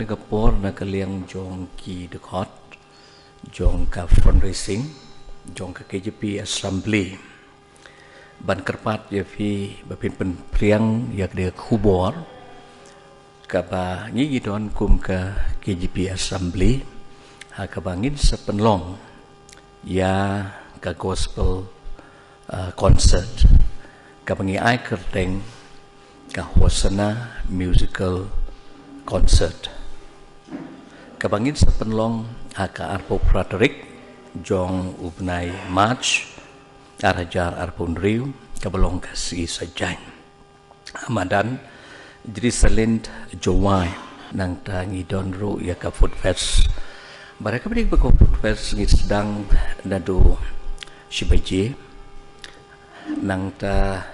Singapore nakaliang jong ki dekot jong ka fundraising jong ka KJP Assembly ban kerpat ya fi bapin pen priang yak dia kubor ka ba ngi don kum ka KJP Assembly ha ka bangin sa penlong ya ka gospel concert ka bangi ai kerteng ka hosana musical concert kabangin sa penlong haka arpo Frederick jong ubnai March arajar arpun riu kabalong kasi sajay amadan jadi salind jowai nang tangi donru ya ka food fest mereka beri beko food fest ngi sedang nadu shibaji nang ta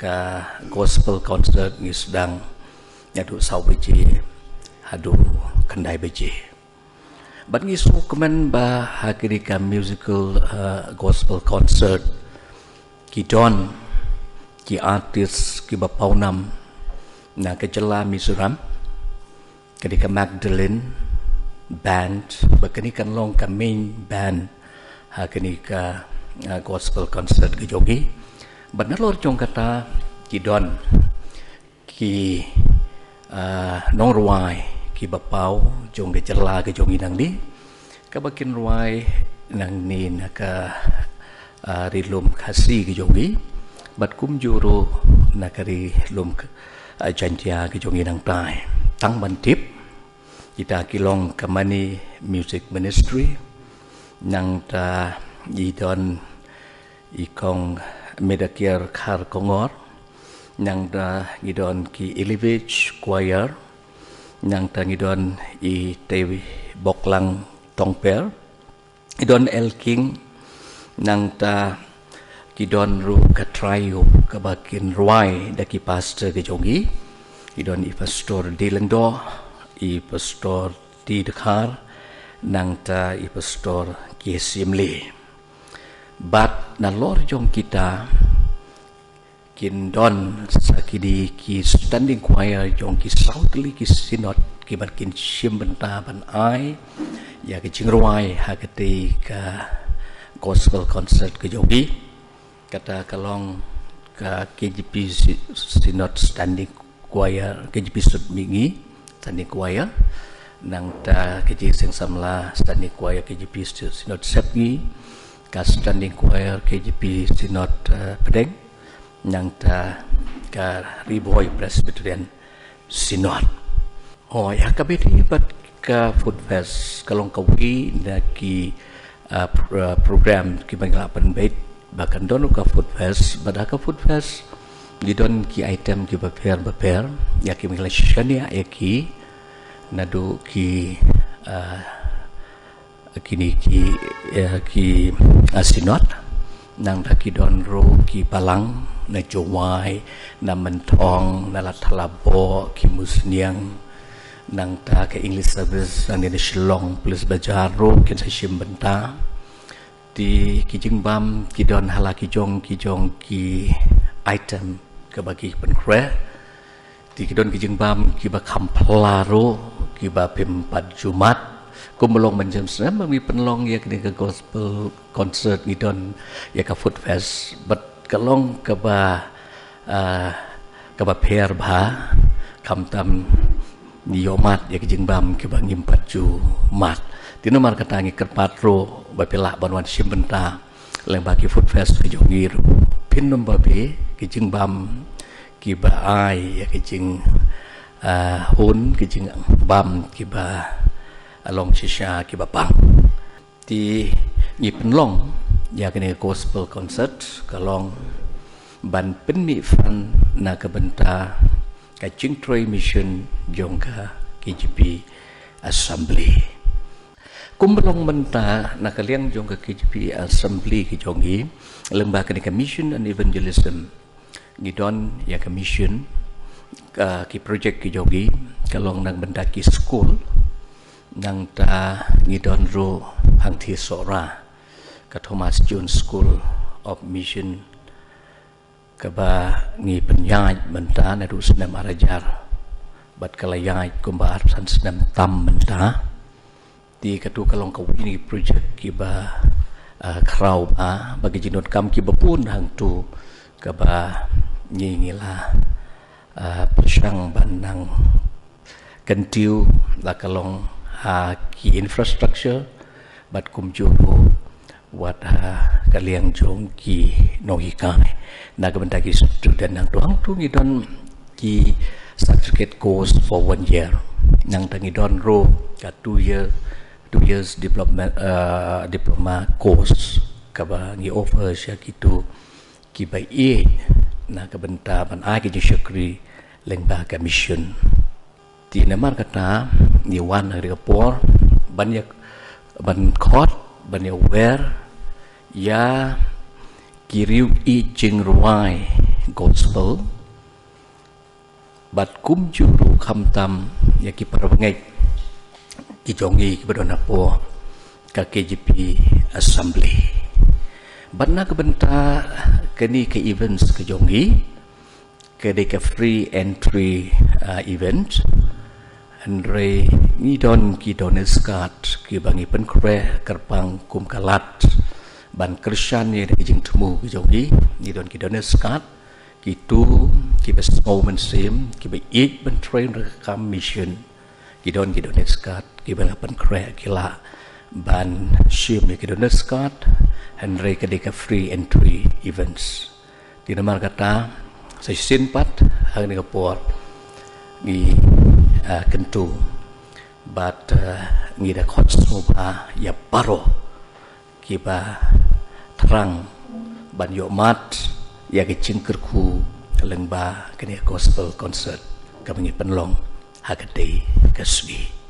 ka gospel concert ngi sedang nadu sawaji hadu kendai beji. Bat ngi sukemen ba hakirika musical gospel concert ki don ki artis ki bapaunam na kejela Mizoram ketika Magdalene band bakanikan long ka main band hakirika gospel concert ke jogi bat nalor jong kata ki don ki nong ruai ki bapau jong ke jela ke jong inang di kabakin ruai nang ni naka rilum khasi ke jong di bat kum juru nakari lum jantia ke jong inang tai tang bantip kita kilong kamani music ministry nang ta idon ikong medakir khar kongor nang ta idon ki elevage choir nang tangidon i tewi boklang tongper idon El King nang ta kidon ru katrayo kabakin ruai daki pastor ke jongi idon i pastor Dilendo i pastor di Dekar nang ta i pastor Kiesimli bat na lor jong kita kindon sakidi ki standing choir jong ki sautli ki sinot ki barkin shimbenta ban ai ya ki chingruai hakati ka gospel concert ke jogi kata kalong ka KJP sinot standing choir KJP sudmingi standing choir nang ta KJP sing samla standing choir KJP sinot sepngi ka standing choir KJP sinot pedeng nang ta ka Riboy Presbyterian Synod. Oh ya kabiti bat ka food fest kalong kawi na ki program ki banglapan bait bahkan dono ka food fest bada ka food fest gidon ki item ki beper ya ki Malaysian ya ki nadu ki kini ki Synod nang daki don ro ki palang na jowai na mentong na latalabo ki musniang nang ta ke English service nang ni Shillong plus bajaro kin sa shimbenta di ki jingbam ki don halaki jong ki item ke bagi penkre di ki don ki jingbam ki ba kamplaro ki ba pempat Jumat kumulong menjem senam mi penlong ya kini ke gospel concert ngidon ya ka food fest but kalong ka ba per ba kamtam niyomat ya kijingbam ke bangim paju mat tino mar katangi kerpatro ba pelak banwan simbenta leng bagi food fest ke jongir pinnum babe kijingbam ki ba ai ya kijing hun kijing bam ki ba along shisha ki ba pang ti ni penlong ya kini gospel concert kalong ban penmi fan na kabenta ka Chingtroy mission jong ka KJP Assembly kumbalong menta na kaliang jong ka KJP Assembly ki jongi lembaga ni ka mission and evangelism gidon ya ka mission ki project ki jongi kalong nang benda ki school nang ta ngidon ro hangthi sora ka Thomas Jones School of Mission ka ba ngi penyaj menta na du senam arajar บัดกะละยายกุมบาร์สันสนามตัมมันตาตีกระดูกลองกวินีโปรเจกต์กิบาคราวมาบagi jinot kam ki bapun hang tu ka ba nyingila persang banang kentiu la kalong ha ki infrastructure bat kum juru wat ha kaliang jong ki no hi kai na ka benda ki student nang tuang tu ngi don ki certificate course for 1 year nang tangi don ro ka 2 years diploma course ka ba ngi offer sya kitu ki bai e na ka benta ban ai ki syukri leng ba ka mission ti namar kata ni wan hari kapor banyak ban khot ban ya wer ya kiriu i jing ruai gospel bat kum juru kham tam ya ki parwangai ki jongi ki badona po ka KJP assembly banna ka benta kani ke events ke jongi ke de ka free entry event andre ni don ki doneskat ki bangi pen kre kerpang kum kalat ban krisyan ni de jing temu ki jongi ni don ki doneskat ki tu ki bes moment sim ki be ik ban train rekam mission ki don eskat ki ban pen kre kila ban shim ki don eskat andre ke de ka free entry events di namar kata sa sinpat hang ni kapor ni kentu bat ngi da khot soba ya paro kiba terang ban yo mat ya ke cingkerku lengba kene gospel concert kami penlong hakati kasbi